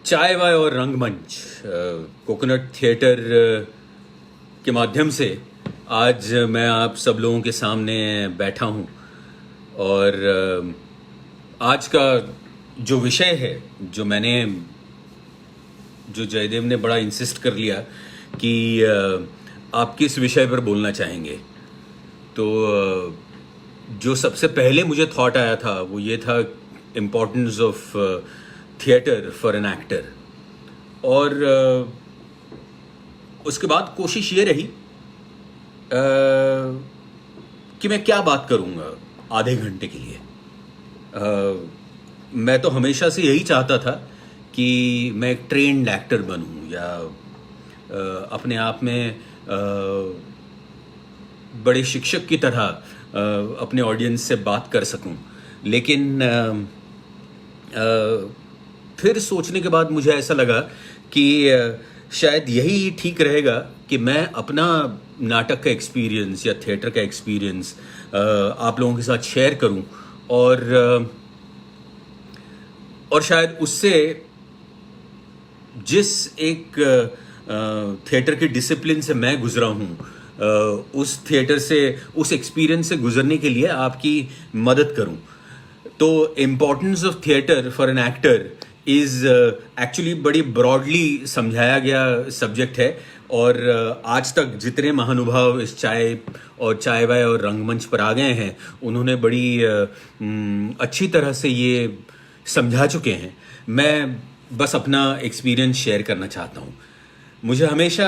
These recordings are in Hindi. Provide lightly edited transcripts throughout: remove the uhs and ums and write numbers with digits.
चाय वाय और रंगमंच कोकोनट थिएटर के माध्यम से आज मैं आप सब लोगों के सामने बैठा हूं और आज का जो विषय है जो जयदेव ने बड़ा इंसिस्ट कर लिया कि आप किस विषय पर बोलना चाहेंगे। तो जो सबसे पहले मुझे थॉट आया था वो ये था importance of theatre for an actor. और उसके बाद कोशिश ये रही कि मैं क्या बात करूँगा आधे घंटे के लिए। मैं तो हमेशा से यही चाहता था कि मैं एक ट्रेन्ड एक्टर बनूं या अपने आप में बड़े शिक्षक की तरह अपने ऑडियंस से बात कर सकूं। लेकिन फिर सोचने के बाद मुझे ऐसा लगा कि शायद यही ठीक रहेगा कि मैं अपना नाटक का एक्सपीरियंस या थिएटर का एक्सपीरियंस आप लोगों के साथ शेयर करूं और शायद उससे जिस एक थिएटर के डिसिप्लिन से मैं गुजरा हूं उस थिएटर से उस एक्सपीरियंस से गुजरने के लिए आपकी मदद करूं। तो importance of theatre for an actor is actually बड़ी ब्रॉडली समझाया गया सब्जेक्ट है और आज तक जितने महानुभाव इस चाय वाय और रंगमंच पर आ गए हैं उन्होंने बड़ी अच्छी तरह से ये समझा चुके हैं। मैं बस अपना एक्सपीरियंस शेयर करना चाहता हूँ। मुझे हमेशा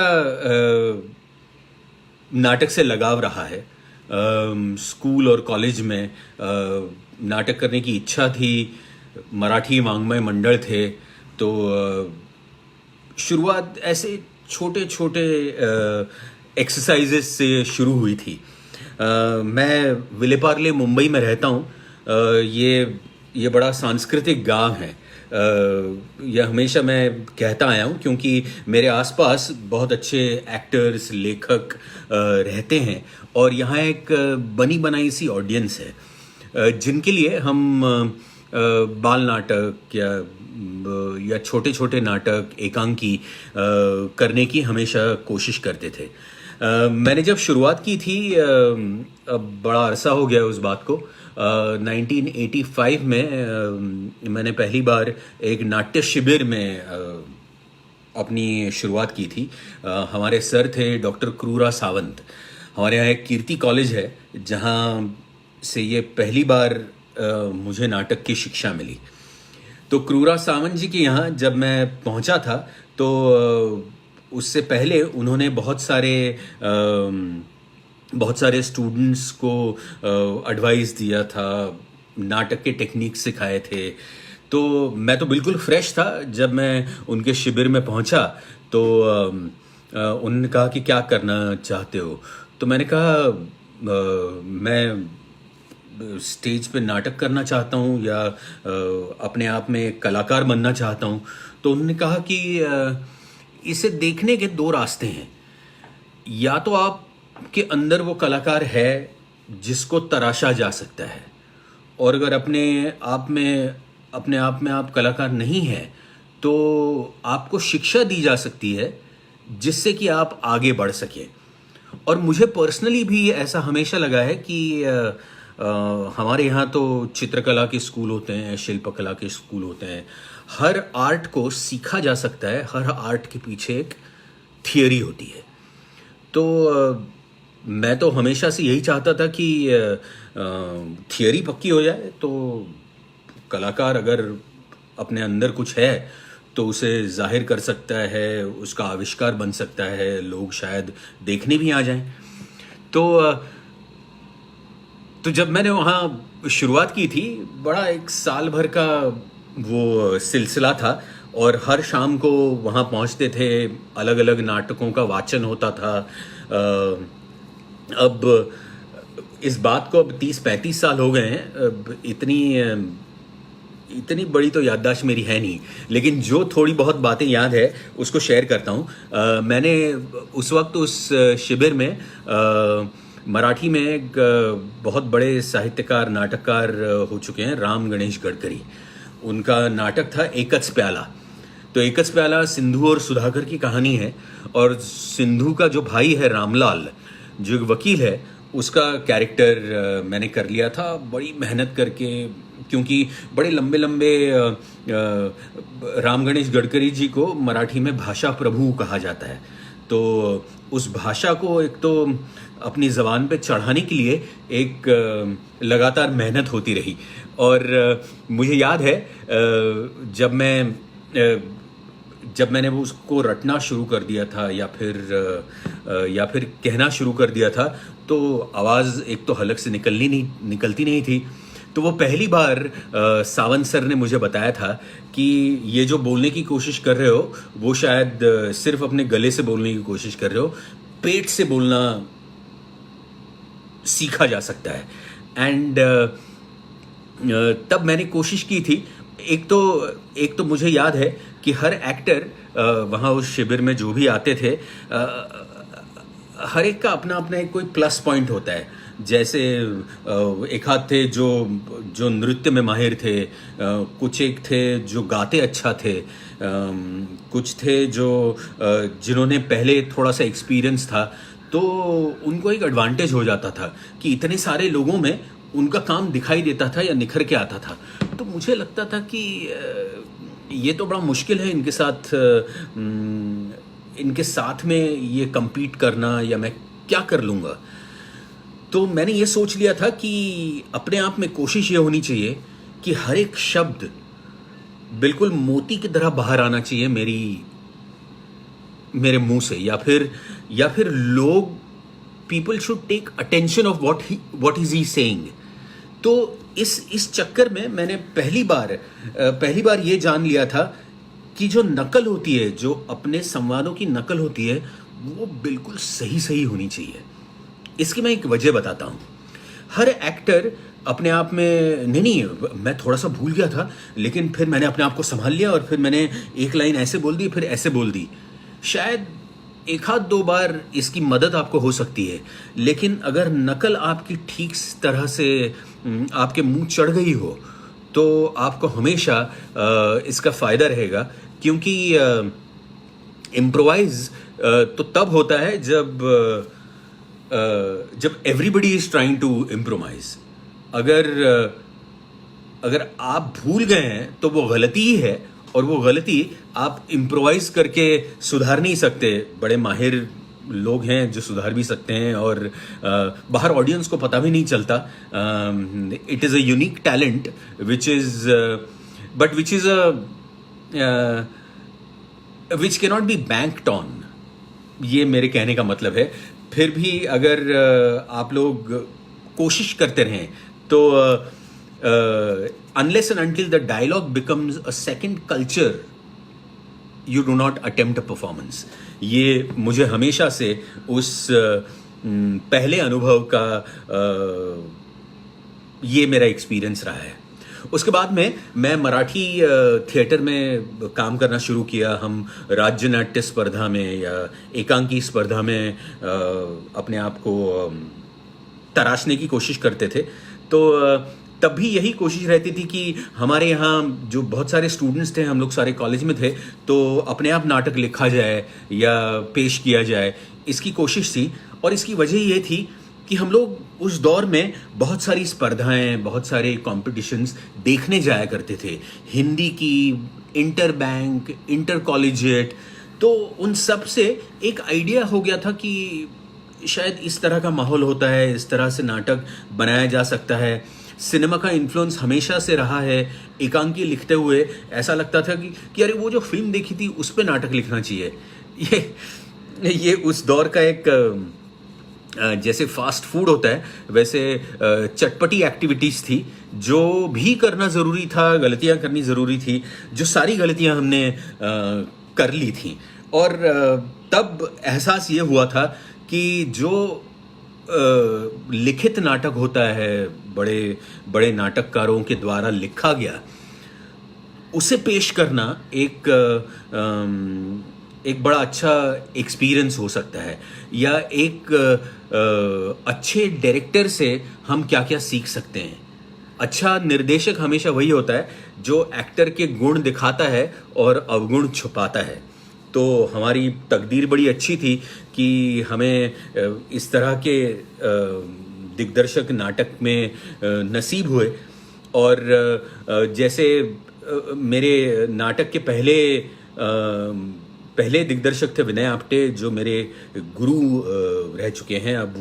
नाटक से लगाव रहा है। स्कूल और कॉलेज में नाटक करने की इच्छा थी। मराठी वाङ्मय मंडल थे तो शुरुआत ऐसे छोटे छोटे एक्सरसाइजेस से शुरू हुई थी। मैं विलेपार्ले मुंबई में रहता हूँ। ये बड़ा सांस्कृतिक गांव है। यह हमेशा मैं कहता आया हूँ क्योंकि मेरे आसपास बहुत अच्छे एक्टर्स लेखक रहते हैं और यहाँ एक बनी बनाई सी ऑडियंस है जिनके लिए हम बाल नाटक या छोटे छोटे नाटक एकांकी करने की हमेशा कोशिश करते थे। मैंने जब शुरुआत की थी अब बड़ा अरसा हो गया उस बात को। 1985 में मैंने पहली बार एक नाट्य शिविर में अपनी शुरुआत की थी। हमारे सर थे डॉक्टर क्रूरा सावंत। हमारे यहाँ एक कीर्ति कॉलेज है जहाँ से ये पहली बार मुझे नाटक की शिक्षा मिली। तो क्रूरा सावंत जी के यहाँ जब मैं पहुँचा था तो उससे पहले उन्होंने बहुत सारे स्टूडेंट्स को एडवाइस दिया था, नाटक के टेक्निक सिखाए थे। तो मैं तो बिल्कुल फ्रेश था जब मैं उनके शिविर में पहुंचा तो उन्होंने कहा कि क्या करना चाहते हो। तो मैंने कहा मैं स्टेज पे नाटक करना चाहता हूँ या अपने आप में कलाकार बनना चाहता हूँ। तो उन्होंने कहा कि इसे देखने के दो रास्ते हैं। या तो आपके अंदर वो कलाकार है जिसको तराशा जा सकता है और अगर अपने आप में आप कलाकार नहीं है तो आपको शिक्षा दी जा सकती है जिससे कि आप आगे बढ़ सकें। और मुझे पर्सनली भी ऐसा हमेशा लगा है कि हमारे यहाँ तो चित्रकला के स्कूल होते हैं, शिल्पकला के स्कूल होते हैं। हर आर्ट को सीखा जा सकता है। हर आर्ट के पीछे एक थियरी होती है। तो मैं तो हमेशा से यही चाहता था कि थियरी पक्की हो जाए तो कलाकार अगर अपने अंदर कुछ है तो उसे जाहिर कर सकता है, उसका आविष्कार बन सकता है, लोग शायद देखने भी आ जाएं। तो जब मैंने वहाँ शुरुआत की थी बड़ा एक साल भर का वो सिलसिला था और हर शाम को वहाँ पहुँचते थे। अलग अलग नाटकों का वाचन होता था। अब इस बात को अब 30-35 साल हो गए हैं। अब इतनी बड़ी तो याददाश्त मेरी है नहीं, लेकिन जो थोड़ी बहुत बातें याद है उसको शेयर करता हूँ। मैंने उस वक्त उस शिविर में मराठी में एक बहुत बड़े साहित्यकार नाटककार हो चुके हैं राम गणेश गडकरी। उनका नाटक था एकच प्याला। तो एकच प्याला सिंधु और सुधाकर की कहानी है, और सिंधु का जो भाई है रामलाल, जो एक वकील है, उसका कैरेक्टर मैंने कर लिया था बड़ी मेहनत करके, क्योंकि बड़े लंबे लंबे राम गणेश गडकरी जी को मराठी में भाषा प्रभु कहा जाता है। तो उस भाषा को एक तो अपनी ज़बान पे चढ़ाने के लिए एक लगातार मेहनत होती रही। और मुझे याद है जब मैंने वो उसको रटना शुरू कर दिया था या फिर कहना शुरू कर दिया था, तो आवाज़ एक तो हलक से निकलती नहीं थी। तो वो पहली बार सावंत सर ने मुझे बताया था कि ये जो बोलने की कोशिश कर रहे हो वो शायद सिर्फ अपने गले से बोलने की कोशिश कर रहे हो, पेट से बोलना सीखा जा सकता है। एंड तब मैंने कोशिश की थी। एक तो मुझे याद है कि हर एक्टर वहाँ उस शिविर में जो भी आते थे, हर एक का अपना अपना एक कोई प्लस पॉइंट होता है। जैसे एक हाथ थे जो नृत्य में माहिर थे, कुछ एक थे जो गाते अच्छा थे, कुछ थे जिन्होंने पहले थोड़ा सा एक्सपीरियंस था, तो उनको एक एडवांटेज हो जाता था कि इतने सारे लोगों में उनका काम दिखाई देता था या निखर के आता था। तो मुझे लगता था कि ये तो बड़ा मुश्किल है इनके साथ में ये compete करना, या मैं क्या कर लूँगा। तो मैंने ये सोच लिया था कि अपने आप में कोशिश ये होनी चाहिए कि हर एक शब्द बिल्कुल मोती की तरह बाहर आना चाहिए मेरे मुंह से, या फिर people should take attention of what is he saying. तो इस चक्कर में मैंने पहली बार ये जान लिया था कि जो नकल होती है, जो अपने संवादों की नकल होती है, वो बिल्कुल सही होनी चाहिए। इसकी मैं एक वजह बताता हूँ। हर एक्टर अपने आप में नहीं, मैं थोड़ा सा भूल गया था, लेकिन फिर मैंने अपने आप को संभाल लिया और फिर मैंने एक लाइन ऐसे बोल दी, फिर ऐसे बोल दी। शायद एक आध दो बार इसकी मदद आपको हो सकती है, लेकिन अगर नकल आपकी ठीक तरह से आपके मुंह चढ़ गई हो तो आपको हमेशा इसका फ़ायदा रहेगा। क्योंकि इम्प्रोवाइज तो तब होता है जब everybody is trying to improvise. अगर आप भूल गए हैं तो वो गलती ही है, और वो गलती आप इम्प्रोवाइज करके सुधार नहीं सकते। बड़े माहिर लोग हैं जो सुधार भी सकते हैं, और बाहर ऑडियंस को पता भी नहीं चलता। It is a unique talent which cannot be banked on. ये मेरे कहने का मतलब है। फिर भी अगर आप लोग कोशिश करते रहें तो unless and until the dialogue becomes a second culture, you do not attempt a performance. ये मुझे हमेशा से उस पहले अनुभव का ये मेरा एक्सपीरियंस रहा है। उसके बाद में मैं मराठी थिएटर में काम करना शुरू किया। हम राज्य नाट्य स्पर्धा में या एकांकी स्पर्धा में अपने आप को तराशने की कोशिश करते थे। तो तब भी यही कोशिश रहती थी कि हमारे यहाँ जो बहुत सारे स्टूडेंट्स थे, हम लोग सारे कॉलेज में थे, तो अपने आप नाटक लिखा जाए या पेश किया जाए, इसकी कोशिश थी। और इसकी वजह ये थी कि हम लोग उस दौर में बहुत सारी स्पर्धाएं, बहुत सारे कॉम्पिटिशन्स देखने जाया करते थे। हिंदी की, इंटर बैंक, इंटर कॉलेजिएट। तो उन सब से एक आइडिया हो गया था कि शायद इस तरह का माहौल होता है, इस तरह से नाटक बनाया जा सकता है। सिनेमा का इन्फ्लुएंस हमेशा से रहा है। एकांकी लिखते हुए ऐसा लगता था कि अरे वो जो फिल्म देखी थी उस पे नाटक लिखना चाहिए। ये उस दौर का एक जैसे फास्ट फूड होता है वैसे चटपटी एक्टिविटीज़ थी, जो भी करना ज़रूरी था, गलतियां करनी ज़रूरी थी, जो सारी गलतियां हमने कर ली थी। और तब एहसास ये हुआ था कि जो लिखित नाटक होता है, बड़े बड़े नाटककारों के द्वारा लिखा गया, उसे पेश करना एक बड़ा अच्छा एक्सपीरियंस हो सकता है। या एक अच्छे डायरेक्टर से हम क्या क्या सीख सकते हैं। अच्छा निर्देशक हमेशा वही होता है जो एक्टर के गुण दिखाता है और अवगुण छुपाता है। तो हमारी तकदीर बड़ी अच्छी थी कि हमें इस तरह के दिग्दर्शक नाटक में नसीब हुए। और जैसे मेरे नाटक के पहले दिग्दर्शक थे विनय आपटे, जो मेरे गुरु रह चुके हैं। अब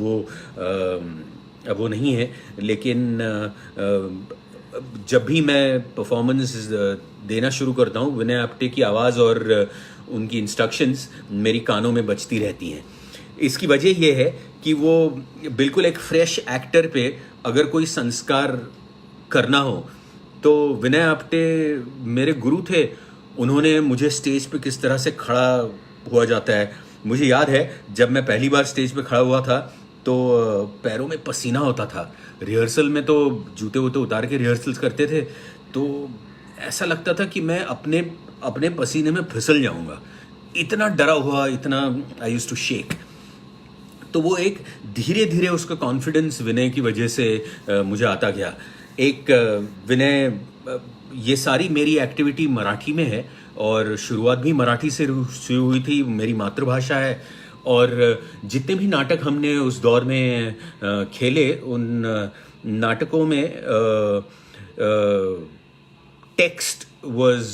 वो नहीं है, लेकिन जब भी मैं परफॉर्मेंस देना शुरू करता हूँ, विनय आपटे की आवाज़ और उनकी इंस्ट्रक्शंस मेरी कानों में बजती रहती हैं। इसकी वजह यह है कि वो बिल्कुल एक फ्रेश एक्टर पे अगर कोई संस्कार करना हो तो विनय आपटे मेरे गुरु थे। उन्होंने मुझे स्टेज पे किस तरह से खड़ा हुआ जाता है, मुझे याद है जब मैं पहली बार स्टेज पे खड़ा हुआ था तो पैरों में पसीना होता था। रिहर्सल में तो जूते वूते उतार के रिहर्सल्स करते थे, तो ऐसा लगता था कि मैं अपने पसीने में फिसल जाऊंगा, इतना डरा हुआ, इतना आई यूज्ड टू शेक। तो वो एक धीरे धीरे उसका कॉन्फिडेंस विनय की वजह से मुझे आता गया। एक विनय, ये सारी मेरी एक्टिविटी मराठी में है और शुरुआत भी मराठी से शुरू हुई थी, मेरी मातृभाषा है। और जितने भी नाटक हमने उस दौर में खेले, उन नाटकों में टेक्स्ट वॉज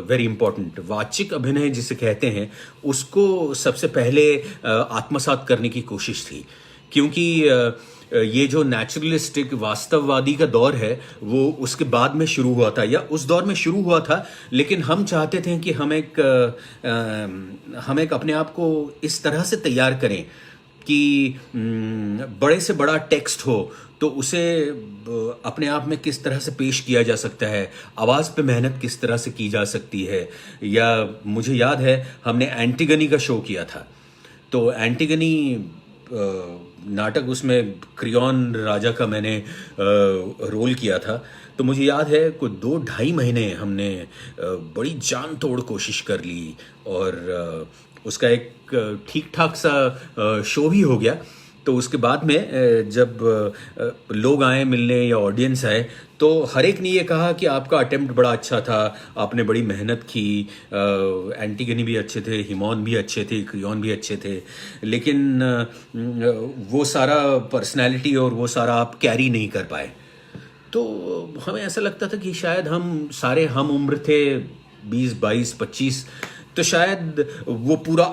वेरी इम्पॉर्टेंट। वाचिक अभिनय जिसे कहते हैं, उसको सबसे पहले आत्मसात करने की कोशिश थी, क्योंकि ये जो नेचुरलिस्टिक वास्तववादी का दौर है वो उसके बाद में शुरू हुआ था, या उस दौर में शुरू हुआ था। लेकिन हम चाहते थे कि हम एक अपने आप को इस तरह से तैयार करें कि बड़े से बड़ा टेक्स्ट हो तो उसे अपने आप में किस तरह से पेश किया जा सकता है, आवाज़ पे मेहनत किस तरह से की जा सकती है। या मुझे याद है हमने एंटिगनी का शो किया था, तो एंटिगनी नाटक, उसमें क्रियॉन राजा का मैंने रोल किया था। तो मुझे याद है कोई 2-2.5 महीने हमने बड़ी जान तोड़ कोशिश कर ली और उसका एक ठीक ठाक सा शो भी हो गया। तो उसके बाद में जब लोग आए मिलने या ऑडियंस आए, तो हर एक ने ये कहा कि आपका अटेम्प्ट बड़ा अच्छा था, आपने बड़ी मेहनत की। एंटिगनी भी अच्छे थे, हिमौन भी अच्छे थे, क्रियॉन भी अच्छे थे, लेकिन वो सारा पर्सनैलिटी और वो सारा आप कैरी नहीं कर पाए। तो हमें ऐसा लगता था कि शायद हम सारे हम उम्र थे, 20, 22, 25, तो शायद वो पूरा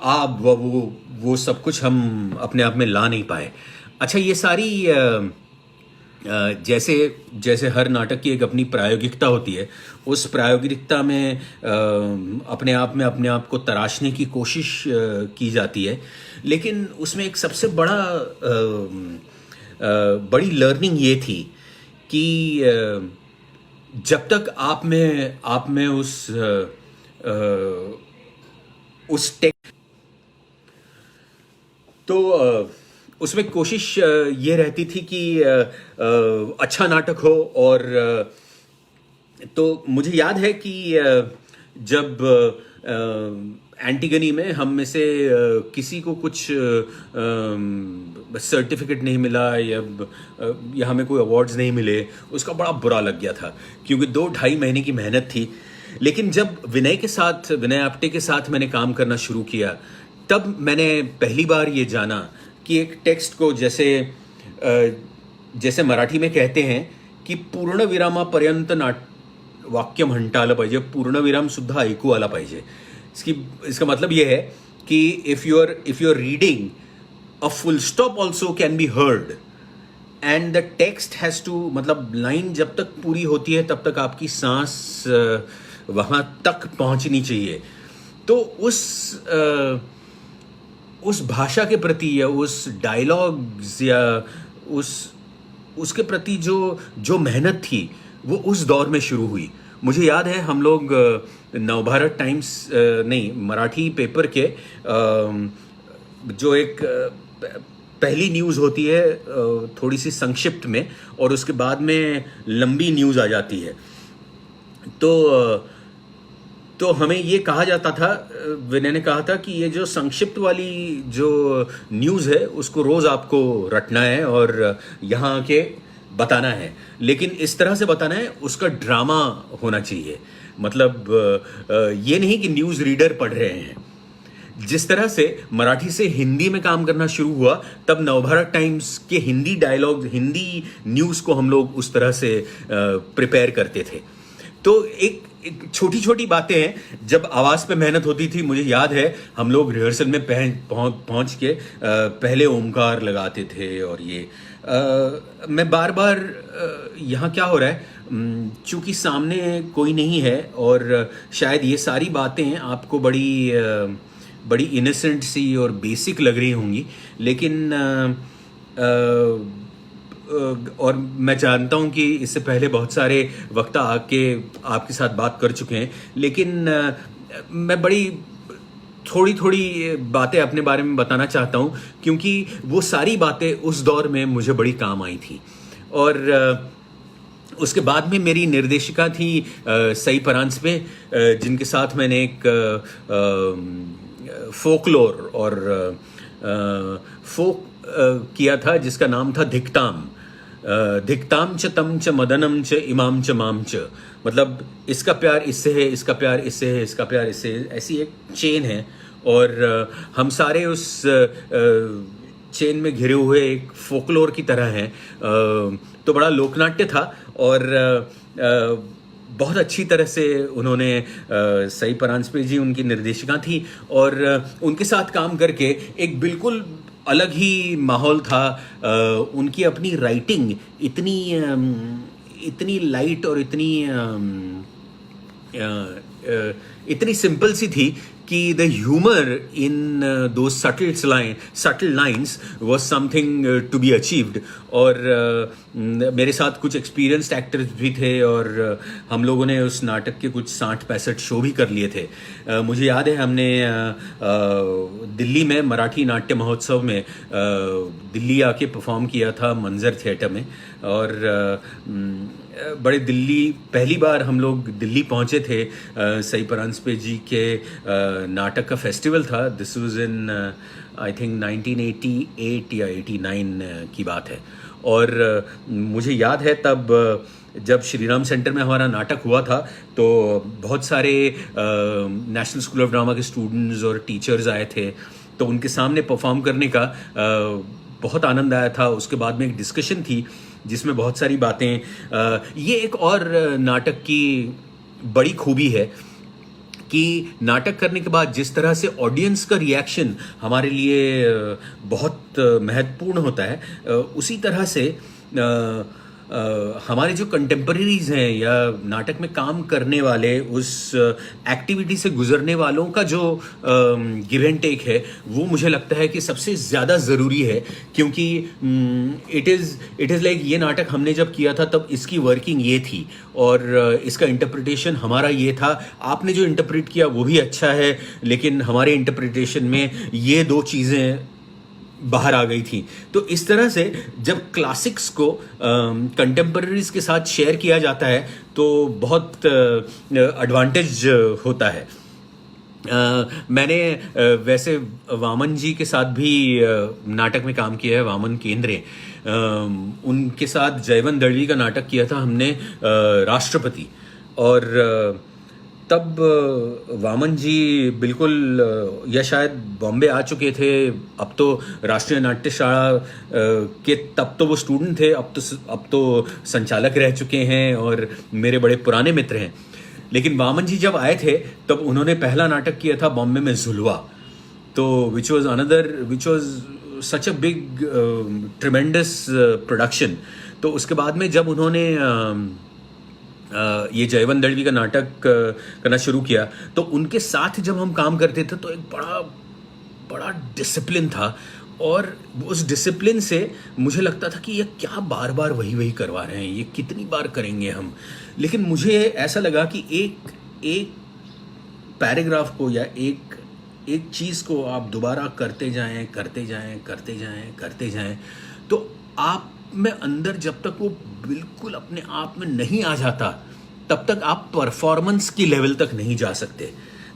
वो सब कुछ हम अपने आप में ला नहीं पाए। अच्छा, ये सारी जैसे हर नाटक की एक अपनी प्रायोगिकता होती है, उस प्रायोगिकता में अपने आप को तराशने की कोशिश की जाती है। लेकिन उसमें एक सबसे बड़ी लर्निंग ये थी कि जब तक आप में उस टेक, तो उसमें कोशिश ये रहती थी कि अच्छा नाटक हो। और तो मुझे याद है कि जब एंटिगनी में हम में से किसी को कुछ सर्टिफिकेट नहीं मिला या हमें कोई अवार्ड्स नहीं मिले, उसका बड़ा बुरा लग गया था, क्योंकि 2-2.5 महीने की मेहनत थी। लेकिन जब विनय आपटे के साथ मैंने काम करना शुरू किया, तब मैंने पहली बार ये जाना कि एक टेक्स्ट को जैसे मराठी में कहते हैं की पूर्ण विरामापर्यंत वाक्य म्हणता आलं पाहिजे, पूर्णविराम सुद्धा ऐकू आला पाहिजे। इसका मतलब ये है कि if you are reading, a full stop also can be heard and the text has to, मतलब लाइन जब तक पूरी होती है तब तक आपकी सांस वहां तक पहुंचनी चाहिए। तो उस भाषा के प्रति या उस डायलॉग्स या उसके प्रति जो मेहनत थी वो उस दौर में शुरू हुई। मुझे याद है हम लोग नवभारत टाइम्स नहीं, मराठी पेपर के जो एक पहली न्यूज़ होती है थोड़ी सी संक्षिप्त में, और उसके बाद में लंबी न्यूज़ आ जाती है। तो हमें ये कहा जाता था, विनय ने कहा था कि ये जो संक्षिप्त वाली जो न्यूज़ है उसको रोज़ आपको रटना है और यहाँ आके बताना है, लेकिन इस तरह से बताना है, उसका ड्रामा होना चाहिए। मतलब ये नहीं कि न्यूज़ रीडर पढ़ रहे हैं। जिस तरह से मराठी से हिंदी में काम करना शुरू हुआ, तब नवभारत टाइम्स के हिंदी डायलॉग, हिंदी न्यूज़ को हम लोग उस तरह से प्रिपेयर करते थे। तो एक छोटी छोटी बातें हैं। जब आवाज़ पे मेहनत होती थी, मुझे याद है हम लोग रिहर्सल में पहुंच के पहले ओमकार लगाते थे। और ये मैं बार बार यहाँ क्या हो रहा है, चूंकि सामने कोई नहीं है और शायद ये सारी बातें आपको बड़ी इनोसेंट सी और बेसिक लग रही होंगी, लेकिन और मैं जानता हूं कि इससे पहले बहुत सारे वक्ता आके आपके साथ बात कर चुके हैं, लेकिन मैं बड़ी थोड़ी थोड़ी बातें अपने बारे में बताना चाहता हूं, क्योंकि वो सारी बातें उस दौर में मुझे बड़ी काम आई थी। और उसके बाद में मेरी निर्देशिका थी सई परांजपे, जिनके साथ मैंने एक फोकलोर और फोक किया था, जिसका नाम था धिकताम। धिकताम च तम च मदनम च इमाम च माम च, मतलब इसका प्यार इससे है, इसका प्यार इससे है, इसका प्यार इससे है, ऐसी एक चेन है। और हम सारे उस चेन में घिरे हुए एक फोकलोर की तरह हैं। तो बड़ा लोकनाट्य था और बहुत अच्छी तरह से उन्होंने सई परांजपे जी उनकी निर्देशिका थी, और उनके साथ काम करके एक बिल्कुल अलग ही माहौल था। उनकी अपनी राइटिंग इतनी लाइट और इतनी सिंपल सी थी कि द ह्यूमर इन दो subtle lines was something to be achieved. और मेरे साथ कुछ एक्सपीरियंस्ड एक्टर्स भी थे, और हम लोगों ने उस नाटक के कुछ 60-65 शो भी कर लिए थे। मुझे याद है हमने दिल्ली में मराठी नाट्य महोत्सव में दिल्ली आके परफॉर्म किया था मंजर थिएटर में। और बड़े पहली बार हम लोग दिल्ली पहुंचे थे, सई परांजपे जी के नाटक का फेस्टिवल था। This was in I think 1988 या 89 की बात है। और मुझे याद है तब जब श्रीराम सेंटर में हमारा नाटक हुआ था, तो बहुत सारे नेशनल स्कूल ऑफ ड्रामा के स्टूडेंट्स और टीचर्स आए थे, तो उनके सामने परफॉर्म करने का बहुत आनंद आया था। उसके बाद में एक डिस्कशन थी जिसमें बहुत सारी बातें, ये एक और नाटक की बड़ी खूबी है कि नाटक करने के बाद जिस तरह से ऑडियंस का रिएक्शन हमारे लिए बहुत महत्वपूर्ण होता है, उसी तरह से हमारे जो कंटेम्पररीज हैं या नाटक में काम करने वाले, उस एक्टिविटी से गुजरने वालों का जो गिव एंड टेक है, वो मुझे लगता है कि सबसे ज़्यादा ज़रूरी है। क्योंकि इट इज़ लाइक ये नाटक हमने जब किया था तब इसकी वर्किंग ये थी, और इसका इंटरप्रिटेशन हमारा ये था। आपने जो इंटरप्रेट किया वो भी अच्छा है, लेकिन हमारे इंटरप्रिटेशन में ये दो चीज़ें बाहर आ गई थी। तो इस तरह से जब क्लासिक्स को कंटेम्पररीज के साथ शेयर किया जाता है तो बहुत एडवांटेज होता है। मैंने वैसे वामन जी के साथ भी नाटक में काम किया है, वामन केंद्रे। उनके साथ जयवंत दळवी का नाटक किया था हमने, राष्ट्रपति। और तब वामन जी बिल्कुल या शायद बॉम्बे आ चुके थे, अब तो राष्ट्रीय नाट्यशाला के तब तो वो स्टूडेंट थे, अब तो संचालक रह चुके हैं और मेरे बड़े पुराने मित्र हैं। लेकिन वामन जी जब आए थे तब उन्होंने पहला नाटक किया था बॉम्बे में जुलवा, तो which was such a big tremendous production. तो उसके बाद में जब उन्होंने ये जयवंत दळवी का नाटक करना शुरू किया, तो उनके साथ जब हम काम करते थे तो एक बड़ा डिसिप्लिन था। और उस डिसिप्लिन से मुझे लगता था कि ये क्या बार बार वही करवा रहे हैं, ये कितनी बार करेंगे हम। लेकिन मुझे ऐसा लगा कि एक पैराग्राफ को या एक चीज़ को आप दोबारा करते जाएं, तो आप में अंदर जब तक वो बिल्कुल अपने आप में नहीं आ जाता, तब तक आप परफॉर्मेंस की लेवल तक नहीं जा सकते।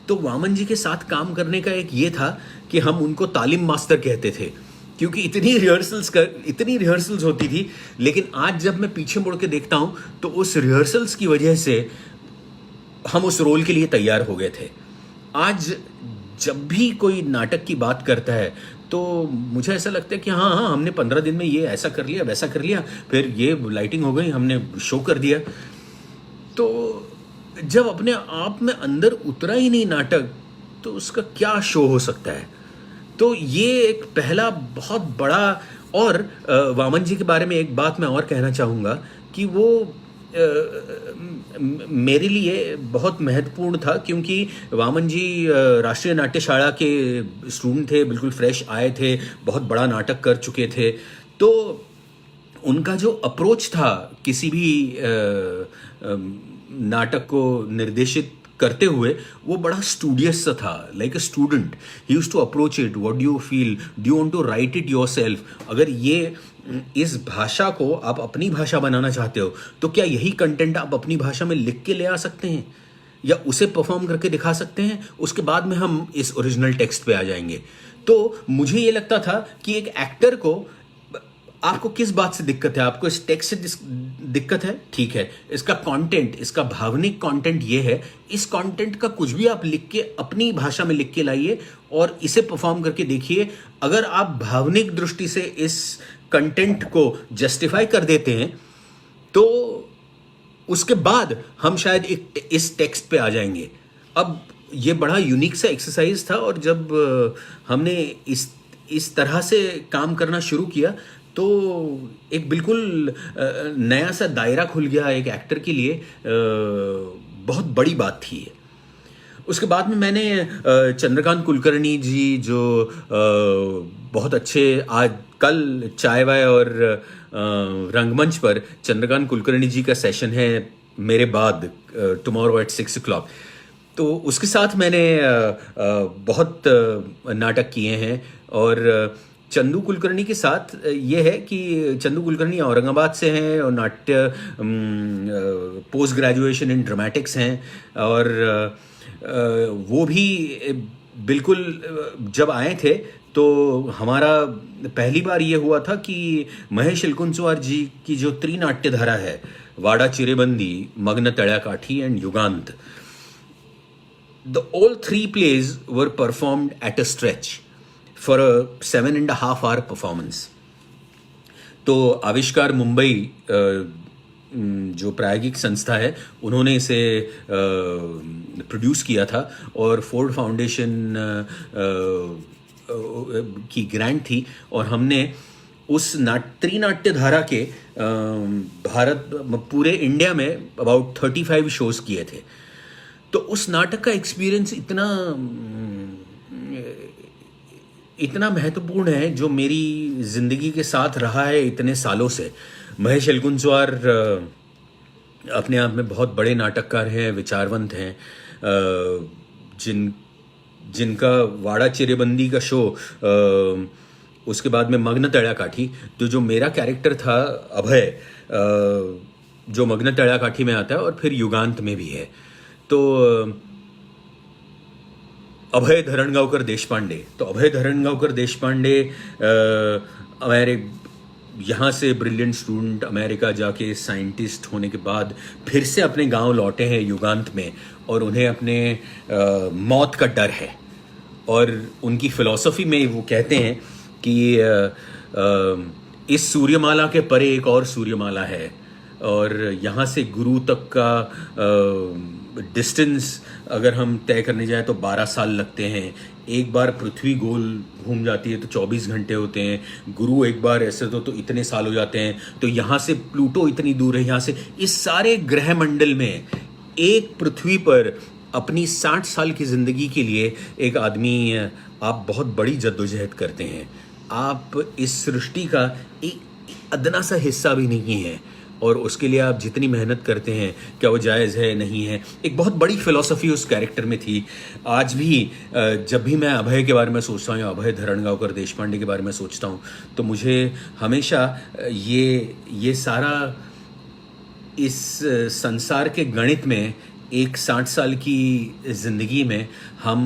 तो वामन जी के साथ काम करने का एक ये था कि हम उनको तालीम मास्टर कहते थे। क्योंकि इतनी रिहर्सल्स होती थी। लेकिन आज जब मैं पीछे मुड़ के देखता हूँ तो उस रिहर्सल्स की वजह से हम उस रोल के लिए तैयार हो गए थे। आज जब भी कोई नाटक की बात करता है तो मुझे ऐसा लगता है कि हाँ हाँ, हमने 15 दिन में ये ऐसा कर लिया, वैसा कर लिया, फिर ये लाइटिंग हो गई, हमने शो कर दिया। तो जब अपने आप में अंदर उतरा ही नहीं नाटक, तो उसका क्या शो हो सकता है। तो ये एक पहला बहुत बड़ा। और वामन जी के बारे में एक बात मैं और कहना चाहूँगा कि वो मेरे लिए बहुत महत्वपूर्ण था, क्योंकि वामन जी राष्ट्रीय नाट्यशाला के स्टूडेंट थे, बिल्कुल फ्रेश आए थे, बहुत बड़ा नाटक कर चुके थे। तो उनका जो अप्रोच था किसी भी नाटक को निर्देशित करते हुए, वो बड़ा स्टूडियस सा था, like a student. He used to approach it, what do you feel, do you want to write it yourself. अगर ये इस भाषा को आप अपनी भाषा बनाना चाहते हो तो क्या यही कंटेंट आप अपनी भाषा में लिख के ले आ सकते हैं या उसे परफॉर्म करके दिखा सकते हैं, उसके बाद में हम इस ओरिजिनल टेक्स्ट पे आ जाएंगे। तो मुझे ये लगता था कि एक एक्टर को, आपको किस बात से दिक्कत है, आपको इस टेक्स्ट से दिक्कत है, ठीक है, इसका कंटेंट, इसका भावनिक कंटेंट ये है, इस कंटेंट का कुछ भी आप लिख के अपनी भाषा में लिख के लाइए और इसे परफॉर्म करके देखिए। अगर आप भावनिक दृष्टि से इस कंटेंट को जस्टिफाई कर देते हैं तो उसके बाद हम शायद इस टेक्स्ट पे आ जाएंगे। अब ये बड़ा यूनिक सा एक्सरसाइज था, और जब हमने इस तरह से काम करना शुरू किया तो एक बिल्कुल नया सा दायरा खुल गया एक एक्टर के लिए। बहुत बड़ी बात थी ये। उसके बाद में मैंने चंद्रकांत कुलकर्णी जी, जो बहुत अच्छे, आज कल चाय वाय और रंगमंच पर चंद्रकांत कुलकर्णी जी का सेशन है मेरे बाद, टुमारो एट 6 o'clock। तो उसके साथ मैंने बहुत नाटक किए हैं। और चंदू कुलकर्णी के साथ ये है कि चंदू कुलकर्णी औरंगाबाद से हैं और नाट्य पोस्ट ग्रेजुएशन इन ड्रामेटिक्स हैं। और वो भी बिल्कुल जब आए थे तो हमारा पहली बार ये हुआ था कि महेश इलकुंचवार जी की जो त्रिनाट्य धारा है, वाड़ा चिरेबंदी, मग्न तळ्या काठी एंड युगांत, the all three plays were performed at a stretch for a 7.5 hour performance. तो आविष्कार मुंबई जो प्रायोगिक संस्था है, उन्होंने इसे प्रोड्यूस किया था और फोर्ड फाउंडेशन की ग्रांट थी। और हमने उस त्रिनाट्य धारा के भारत पूरे इंडिया में अबाउट 35 शोज किए थे। तो उस नाटक का एक्सपीरियंस इतना महत्वपूर्ण है, जो मेरी जिंदगी के साथ रहा है इतने सालों से। महेश एलकुंचवार अपने आप में बहुत बड़े नाटककार हैं, विचारवंत हैं, जिनका वाड़ा चिरेबंदी का शो, उसके बाद में मग्न तळ्या काठी, तो जो मेरा कैरेक्टर था अभय, जो मग्न तळ्या काठी में आता है और फिर युगांत में भी है। तो अभय धरणगावकर देशपांडे, तो अभय धरणगावकर देशपांडे हमारे यहाँ से ब्रिलियंट स्टूडेंट, अमेरिका जाके साइंटिस्ट होने के बाद फिर से अपने गांव लौटे हैं युगांत में, और उन्हें अपने मौत का डर है। और उनकी फिलॉसफी में वो कहते हैं कि इस सूर्यमाला के परे एक और सूर्यमाला है, और यहाँ से गुरु तक का डिस्टेंस अगर हम तय करने जाए तो 12 साल लगते हैं। एक बार पृथ्वी गोल घूम जाती है तो 24 घंटे होते हैं। गुरु एक बार ऐसे तो इतने साल हो जाते हैं। तो यहाँ से प्लूटो इतनी दूर है, यहाँ से इस सारे ग्रह मंडल में एक पृथ्वी पर अपनी 60 साल की ज़िंदगी के लिए एक आदमी, आप बहुत बड़ी जद्दोजहद करते हैं। आप इस सृष्टि का एक अदना सा हिस्सा भी नहीं है, और उसके लिए आप जितनी मेहनत करते हैं क्या वो जायज़ है, नहीं है। एक बहुत बड़ी फिलॉसफी उस कैरेक्टर में थी। आज भी जब भी मैं अभय के बारे में सोचता हूँ या अभय धरणगावकर देशपांडे के बारे में सोचता हूँ तो मुझे हमेशा ये सारा इस संसार के गणित में, एक 60 साल की ज़िंदगी में हम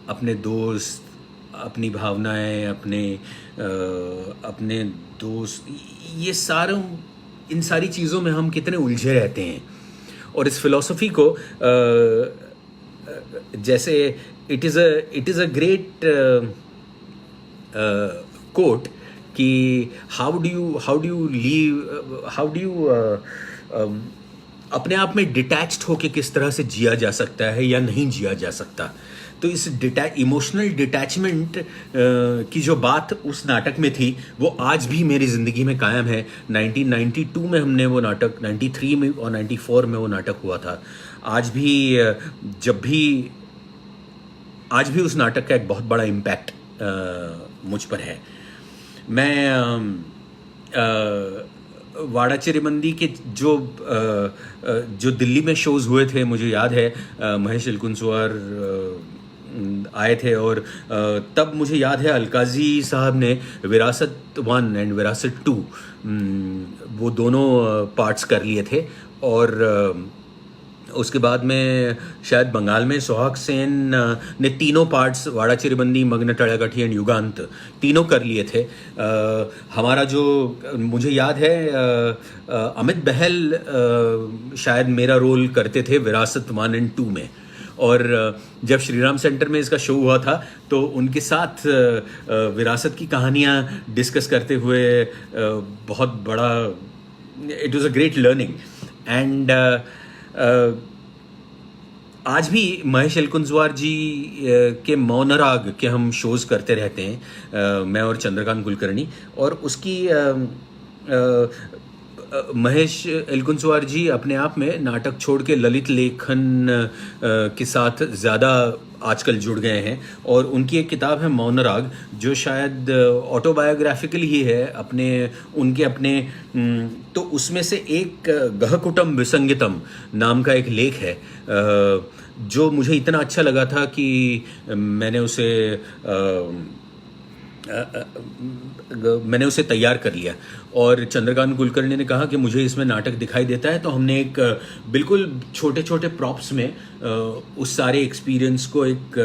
अपने दोस्त, अपनी भावनाएं, अपने दोस्त, ये सारों इन सारी चीज़ों में हम कितने उलझे रहते हैं। और इस फिलॉसफी को जैसे it is a great quote कि how do you live, how do you अपने आप में डिटैच्ड होके किस तरह से जिया जा सकता है या नहीं जिया जा सकता। तो इस इमोशनल डिटैचमेंट की जो बात उस नाटक में थी वो आज भी मेरी ज़िंदगी में कायम है। 1992 में हमने वो नाटक, 93 में और 94 में वो नाटक हुआ था। आज भी आज भी उस नाटक का एक बहुत बड़ा इम्पैक्ट मुझ पर है। मैं वाड़ा चिरेमंदी के जो दिल्ली में शोज़ हुए थे, मुझे याद है महेश एलकुंचवार आए थे, और तब मुझे याद है अलकाजी साहब ने विरासत 1 एंड विरासत 2 वो दोनों पार्ट्स कर लिए थे। और उसके बाद में शायद बंगाल में सुहाग सेन ने तीनों पार्ट्स, वाड़ा चिरेबंदी, मग्न टड़ाकठी एंड युगांत, तीनों कर लिए थे। हमारा जो मुझे याद है अमित बहल शायद मेरा रोल करते थे विरासत 1 एंड 2 में। और जब श्रीराम सेंटर में इसका शो हुआ था तो उनके साथ विरासत की कहानियाँ डिस्कस करते हुए बहुत बड़ा, it was a great learning. And आज भी महेश एलकुंचवार जी के मौनराग के हम शोज़ करते रहते हैं, मैं और चंद्रकांत कुलकर्णी। और उसकी महेश एलकुंचवार जी अपने आप में नाटक छोड़ के ललित लेखन के साथ ज़्यादा आजकल जुड़ गए हैं। और उनकी एक किताब है मौनराग, जो शायद ऑटोबायोग्राफिकल ही है उनके अपने। तो उसमें से एक गहकुटम विसंगितम नाम का एक लेख है जो मुझे इतना अच्छा लगा था कि मैंने उसे तैयार कर लिया। और चंद्रकांत कुलकर्णी ने कहा कि मुझे इसमें नाटक दिखाई देता है, तो हमने एक बिल्कुल छोटे छोटे प्रॉप्स में उस सारे एक्सपीरियंस को एक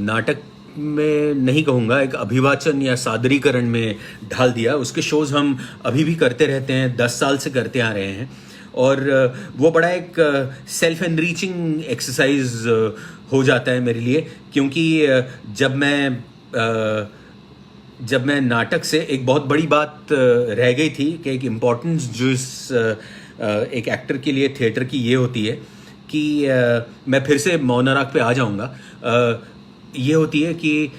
नाटक में नहीं कहूँगा, एक अभिवाचन या सादरीकरण में ढाल दिया। उसके शोज़ हम अभी भी करते रहते हैं, 10 साल से करते आ रहे हैं। और वो बड़ा एक सेल्फ एनरीचिंग एक्सरसाइज हो जाता है मेरे लिए, क्योंकि जब मैं नाटक से, एक बहुत बड़ी बात रह गई थी कि एक इम्पोर्टेंस जो एक एक्टर के लिए थिएटर की ये होती है कि मैं फिर से मौनराग पे आ जाऊंगा, ये होती है कि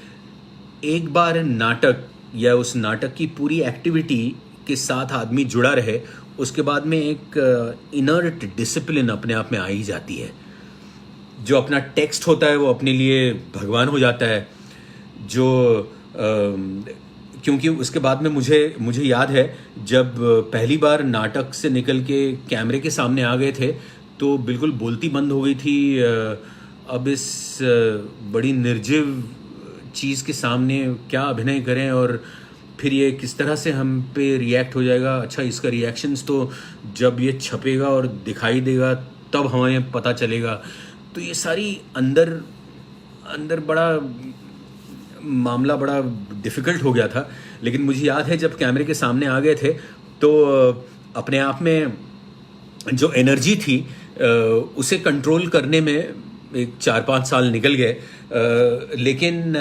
एक बार नाटक या उस नाटक की पूरी एक्टिविटी के साथ आदमी जुड़ा रहे, उसके बाद में एक इनर्ट डिसिप्लिन अपने आप में आ ही जाती है। जो अपना टेक्स्ट होता है वो अपने लिए भगवान हो जाता है। जो क्योंकि उसके बाद में मुझे याद है जब पहली बार नाटक से निकल के कैमरे के सामने आ गए थे तो बिल्कुल बोलती बंद हो गई थी। अब इस बड़ी निर्जीव चीज़ के सामने क्या अभिनय करें और फिर ये किस तरह से हम पे रिएक्ट हो जाएगा। अच्छा, इसका रिएक्शंस तो जब ये छपेगा और दिखाई देगा तब हमें पता चलेगा। तो ये सारी अंदर बड़ा मामला बड़ा डिफ़िकल्ट हो गया था। लेकिन मुझे याद है जब कैमरे के सामने आ गए थे तो अपने आप में जो एनर्जी थी उसे कंट्रोल करने में एक 4-5 साल निकल गए। लेकिन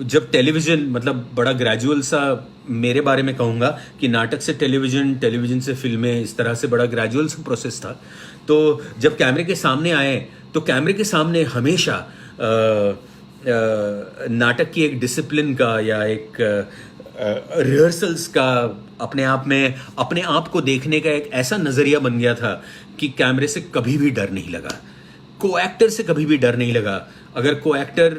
जब टेलीविज़न, मतलब बड़ा ग्रेजुअल सा, मेरे बारे में कहूँगा कि नाटक से टेलीविज़न से फिल्में, इस तरह से बड़ा ग्रेजुअल सा प्रोसेस था। तो जब कैमरे के सामने आए तो कैमरे के सामने हमेशा नाटक की एक डिसिप्लिन का या एक रिहर्सल्स का अपने आप को देखने का एक ऐसा नज़रिया बन गया था कि कैमरे से कभी भी डर नहीं लगा, को एक्टर से कभी भी डर नहीं लगा। अगर को एक्टर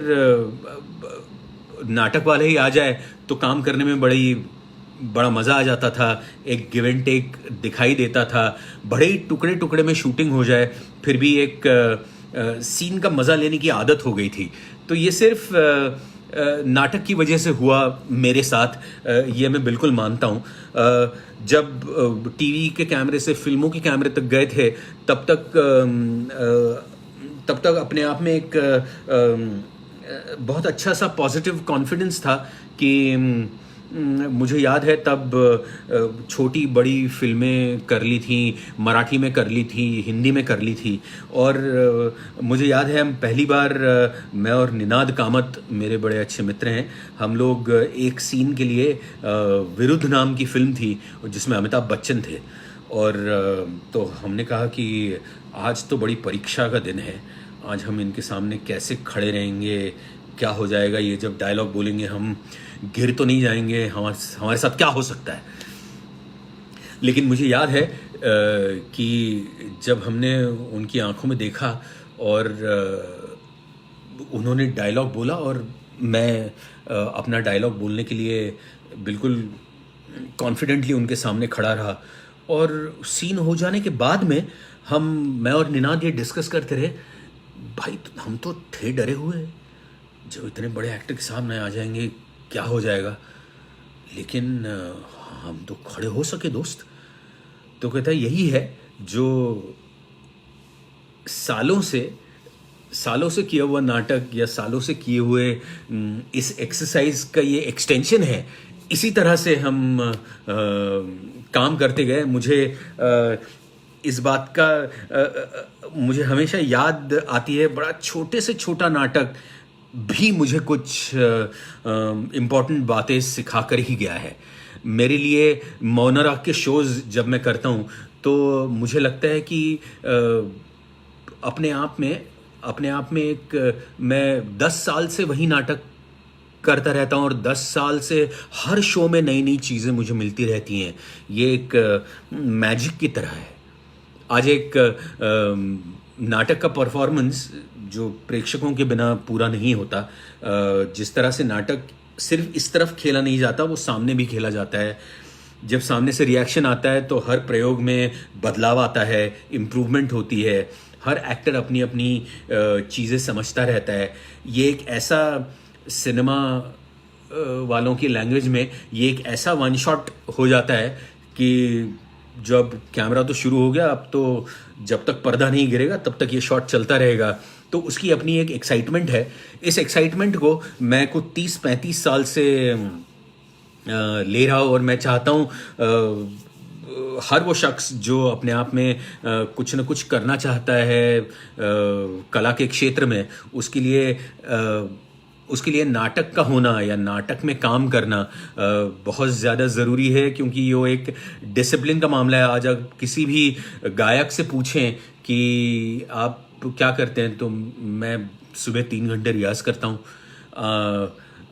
नाटक वाले ही आ जाए तो काम करने में बड़ा मज़ा आ जाता था, एक गिव एंड टेक दिखाई देता था। बड़े ही टुकड़े टुकड़े में शूटिंग हो जाए फिर भी एक सीन का मज़ा लेने की आदत हो गई थी। तो ये सिर्फ नाटक की वजह से हुआ मेरे साथ, ये मैं बिल्कुल मानता हूँ। जब टीवी के कैमरे से फिल्मों के कैमरे तक गए थे तब तक अपने आप में एक बहुत अच्छा सा पॉजिटिव कॉन्फिडेंस था कि मुझे याद है तब छोटी बड़ी फिल्में कर ली थी, मराठी में कर ली थी, हिंदी में कर ली थी। और मुझे याद है हम पहली बार मैं और निनाद कामत, मेरे बड़े अच्छे मित्र हैं, हम लोग एक सीन के लिए विरुद्ध नाम की फिल्म थी जिसमें अमिताभ बच्चन थे। और तो हमने कहा कि आज तो बड़ी परीक्षा का दिन है, आज हम इनके सामने कैसे खड़े रहेंगे, क्या हो जाएगा, ये जब डायलॉग बोलेंगे हम गिर तो नहीं जाएंगे, हमारे साथ क्या हो सकता है। लेकिन मुझे याद है कि जब हमने उनकी आंखों में देखा और उन्होंने डायलॉग बोला और मैं अपना डायलॉग बोलने के लिए बिल्कुल कॉन्फिडेंटली उनके सामने खड़ा रहा। और सीन हो जाने के बाद में मैं और निनाद ये डिस्कस करते रहे, भाई हम तो थे डरे हुए, जब इतने बड़े एक्टर के सामने आ जाएंगे क्या हो जाएगा, लेकिन हम तो खड़े हो सके दोस्त। तो कहता है यही है जो सालों से किया हुआ नाटक या सालों से किए हुए इस एक्सरसाइज का ये एक्सटेंशन है। इसी तरह से हम काम करते गए। मुझे इस बात का मुझे हमेशा याद आती है, बड़ा छोटे से छोटा नाटक भी मुझे कुछ इम्पॉर्टेंट बातें सिखा कर ही गया है। मेरे लिए मौनराग के शोज़ जब मैं करता हूँ तो मुझे लगता है कि अपने आप में मैं 10 साल से वही नाटक करता रहता हूँ और 10 साल से हर शो में नई नई चीज़ें मुझे मिलती रहती हैं। ये एक मैजिक की तरह है। आज एक नाटक का परफॉर्मेंस जो प्रेक्षकों के बिना पूरा नहीं होता, जिस तरह से नाटक सिर्फ इस तरफ खेला नहीं जाता, वो सामने भी खेला जाता है। जब सामने से रिएक्शन आता है तो हर प्रयोग में बदलाव आता है, इम्प्रूवमेंट होती है, हर एक्टर अपनी अपनी चीज़ें समझता रहता है। ये एक ऐसा सिनेमा वालों की लैंग्वेज में ये एक ऐसा वन शॉट हो जाता है कि जब कैमरा तो शुरू हो गया, अब तो जब तक पर्दा नहीं गिरेगा तब तक ये शॉट चलता रहेगा। तो उसकी अपनी एक एक्साइटमेंट है। इस एक्साइटमेंट को मैं कुछ 30-35 साल से ले रहा हूँ और मैं चाहता हूँ हर वो शख्स जो अपने आप में कुछ न कुछ करना चाहता है कला के क्षेत्र में, उसके लिए नाटक का होना या नाटक में काम करना बहुत ज़्यादा ज़रूरी है, क्योंकि ये एक डिसिप्लिन का मामला है। आज आप किसी भी गायक से पूछें कि आप क्या करते हैं, तो मैं सुबह 3 घंटे रियाज़ करता हूँ।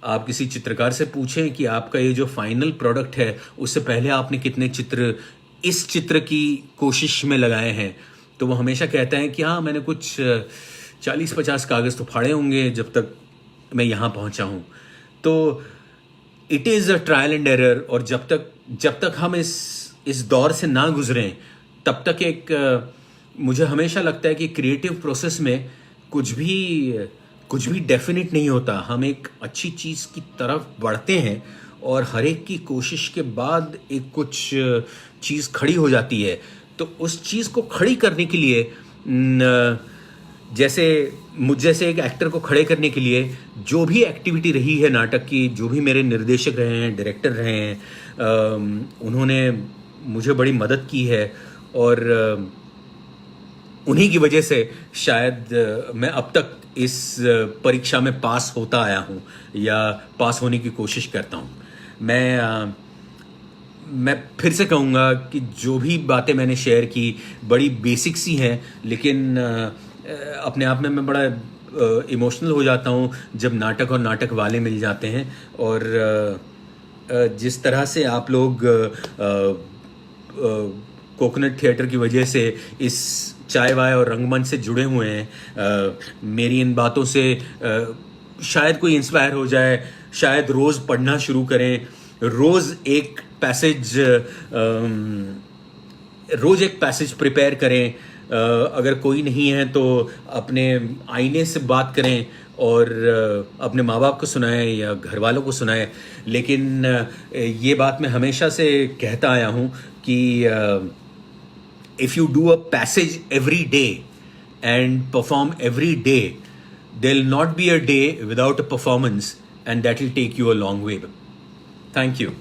आप किसी चित्रकार से पूछें कि आपका ये जो फाइनल प्रोडक्ट है उससे पहले आपने कितने चित्र इस चित्र की कोशिश में लगाए हैं, तो वो हमेशा कहता है कि हाँ, मैंने कुछ 40-50 कागज़ तो फाड़े होंगे जब तक मैं यहाँ पहुँचा हूँ। तो it is a trial and error. और जब तक हम इस दौर से ना गुजरें तब तक मुझे हमेशा लगता है कि क्रिएटिव प्रोसेस में कुछ भी डेफिनेट नहीं होता। हम एक अच्छी चीज़ की तरफ बढ़ते हैं और हर एक की कोशिश के बाद एक कुछ चीज़ खड़ी हो जाती है। तो उस चीज़ को खड़ी करने के लिए जैसे मुझ जैसे एक एक्टर को खड़े करने के लिए जो भी एक्टिविटी रही है नाटक की, जो भी मेरे निर्देशक रहे हैं, डायरेक्टर रहे हैं, उन्होंने मुझे बड़ी मदद की है और उन्हीं की वजह से शायद मैं अब तक इस परीक्षा में पास होता आया हूँ या पास होने की कोशिश करता हूँ। मैं फिर से कहूँगा कि जो भी बातें मैंने शेयर की बड़ी बेसिक सी हैं, लेकिन अपने आप में मैं बड़ा इमोशनल हो जाता हूँ जब नाटक और नाटक वाले मिल जाते हैं। और जिस तरह से आप लोग कोकोनट थिएटर की वजह से इस चाय वाय और रंगमंच से जुड़े हुए हैं, मेरी इन बातों से शायद कोई इंस्पायर हो जाए, शायद रोज़ पढ़ना शुरू करें, रोज़ एक पैसेज प्रिपेयर करें। अगर कोई नहीं है तो अपने आईने से बात करें और अपने माँ बाप को सुनाएं या घर वालों को सुनाएं। लेकिन ये बात मैं हमेशा से कहता आया हूँ कि if you do a passage every day and perform every day, There'll not be a day without a performance, and that will take you a long way. Thank you.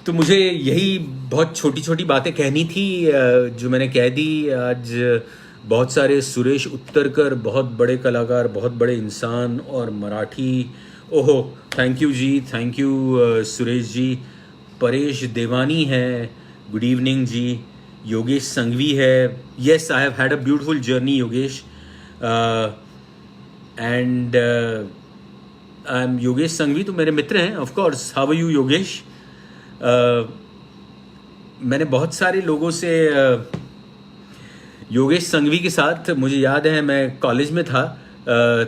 तो मुझे यही बहुत छोटी छोटी बातें कहनी थी, जो मैंने कह दी आज। बहुत सारे सुरेश उत्तरकर, बहुत बड़े कलाकार, बहुत बड़े इंसान, और मराठी। ओहो, thank you ji, thank you Suresh ji. Paresh Devani है, गुड इवनिंग जी। योगेश संघवी है, yes I have had a beautiful journey Yogesh. And I am Yogesh Sanghvi, तो मेरे मित्र हैं of course. How are you Yogesh? मैंने बहुत सारे लोगों से योगेश संघवी के साथ, मुझे याद है मैं कॉलेज में था,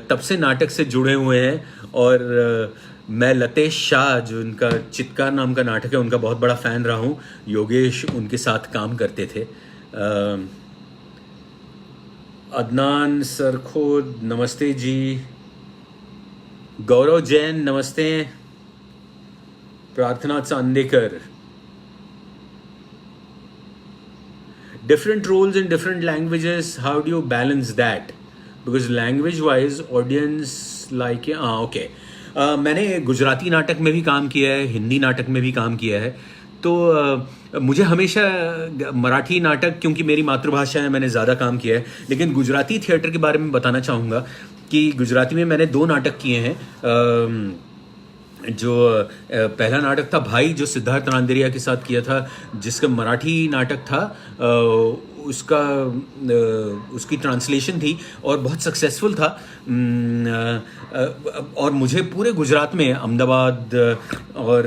तब से नाटक से जुड़े हुए हैं। और मैं लतेश शाह, जो उनका चित्कार नाम का नाटक है, उनका बहुत बड़ा फ़ैन रहा हूँ। योगेश उनके साथ काम करते थे। अदनान सरखोद नमस्ते जी। गौरव जैन नमस्ते। प्रार्थना Chandekar. Different roles in different languages, how do you balance that? Because language wise audience like okay. मैंने गुजराती नाटक में भी काम किया है, हिंदी नाटक में भी काम किया है। तो मुझे हमेशा मराठी नाटक, क्योंकि मेरी मातृभाषा है, मैंने ज़्यादा काम किया है। लेकिन गुजराती थिएटर के बारे में बताना चाहूँगा कि गुजराती में मैंने 2 नाटक किए हैं। जो पहला नाटक था भाई, जो सिद्धार्थ रांदेरिया के साथ किया था, जिसका मराठी नाटक था, उसकी ट्रांसलेशन थी और बहुत सक्सेसफुल था। और मुझे पूरे गुजरात में, अहमदाबाद और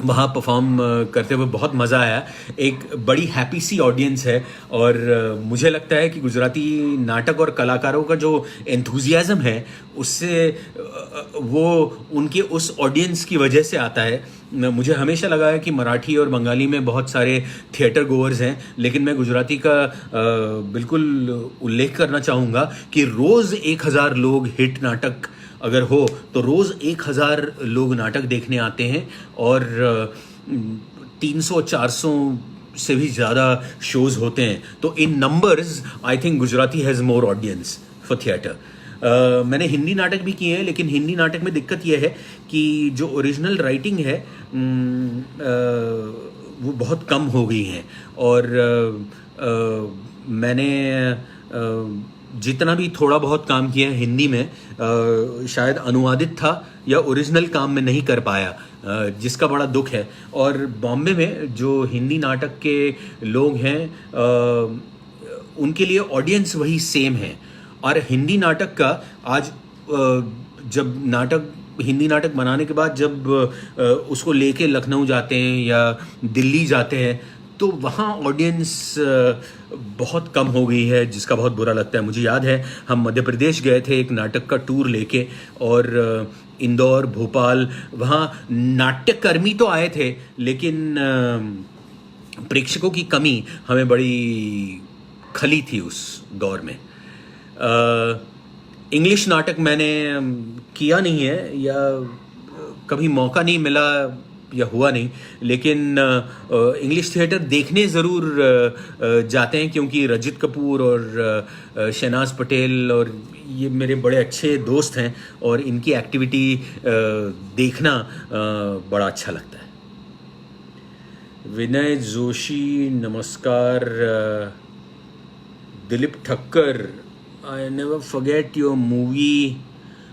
वहाँ परफॉर्म करते हुए बहुत मज़ा आया। एक बड़ी हैप्पी सी ऑडियंस है, और मुझे लगता है कि गुजराती नाटक और कलाकारों का जो एंथुजियाज़म है, उससे वो उनके उस ऑडियंस की वजह से आता है। मुझे हमेशा लगा है कि मराठी और बंगाली में बहुत सारे थिएटर गोअर्स हैं, लेकिन मैं गुजराती का बिल्कुल उल्लेख करना चाहूँगा कि रोज़ 1000 लोग हिट नाटक अगर हो तो रोज़ 1000 लोग नाटक देखने आते हैं, और 300-400 से भी ज़्यादा शोज़ होते हैं। तो in numbers I think Gujarati has more audience for theatre. मैंने हिंदी नाटक भी किए हैं, लेकिन हिंदी नाटक में दिक्कत यह है कि जो ओरिजिनल राइटिंग है वो बहुत कम हो गई है। और मैंने जितना भी थोड़ा बहुत काम किया है हिंदी में, शायद अनुवादित था या ओरिजिनल काम में नहीं कर पाया, जिसका बड़ा दुख है। और बॉम्बे में जो हिंदी नाटक के लोग हैं, उनके लिए ऑडियंस वही सेम है। और हिंदी नाटक का आज, जब हिंदी नाटक बनाने के बाद जब उसको लेके लखनऊ जाते हैं या दिल्ली जाते हैं, तो वहाँ ऑडियंस बहुत कम हो गई है, जिसका बहुत बुरा लगता है। मुझे याद है हम मध्य प्रदेश गए थे एक नाटक का टूर लेके, और इंदौर, भोपाल, वहाँ नाट्यकर्मी तो आए थे, लेकिन प्रेक्षकों की कमी हमें बड़ी खली थी उस दौर में। इंग्लिश नाटक मैंने किया नहीं है, या कभी मौका नहीं मिला, या हुआ नहीं। लेकिन इंग्लिश थिएटर देखने ज़रूर जाते हैं, क्योंकि रजित कपूर और शहनाज पटेल और ये मेरे बड़े अच्छे दोस्त हैं, और इनकी एक्टिविटी देखना बड़ा अच्छा लगता है। विनय जोशी नमस्कार। Dilip Thakkar, I never forget your movie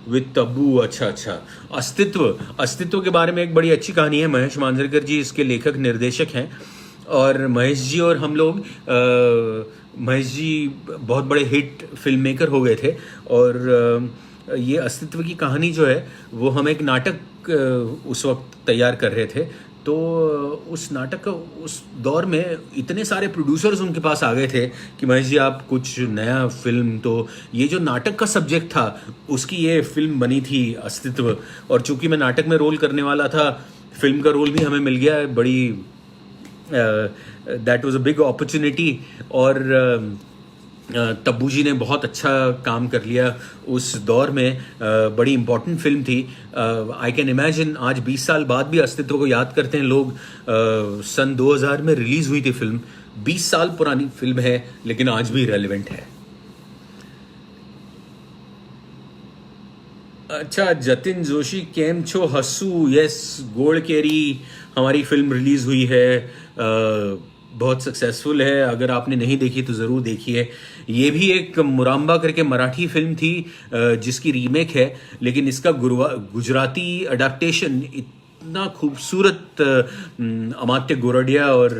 with Tabu. अच्छा, अस्तित्व के बारे में एक बड़ी अच्छी कहानी है। महेश मांजरेकर जी इसके लेखक निर्देशक हैं, और महेश जी और हम लोग, महेश जी बहुत बड़े हिट फिल्म मेकर हो गए थे, और ये अस्तित्व की कहानी जो है वो हम एक नाटक उस वक्त तैयार कर रहे थे। तो उस नाटक का उस दौर में इतने सारे प्रोड्यूसर्स उनके पास आ गए थे कि महेश जी आप कुछ नया फिल्म, तो ये जो नाटक का सब्जेक्ट था उसकी ये फिल्म बनी थी अस्तित्व। और चूंकि मैं नाटक में रोल करने वाला था, फिल्म का रोल भी हमें मिल गया, बड़ी that was a big opportunity. और तब्बू जी ने बहुत अच्छा काम कर लिया उस दौर में। बड़ी इम्पोर्टेंट फिल्म थी। आई कैन इमेजिन आज 20 साल बाद भी अस्तित्व को याद करते हैं लोग। सन 2000 में रिलीज़ हुई थी फिल्म, 20 साल पुरानी फिल्म है, लेकिन आज भी रेलेवेंट है। अच्छा, जतिन जोशी केम छो हस्सू, यस, गोल्ड केरी हमारी फिल्म रिलीज हुई है, बहुत सक्सेसफुल है। अगर आपने नहीं देखी तो ज़रूर देखिए। ये भी एक मुराम्बा करके मराठी फिल्म थी, जिसकी रीमेक है, लेकिन इसका गुजराती अडाप्टेशन इतना खूबसूरत, अमात्य गोरडिया और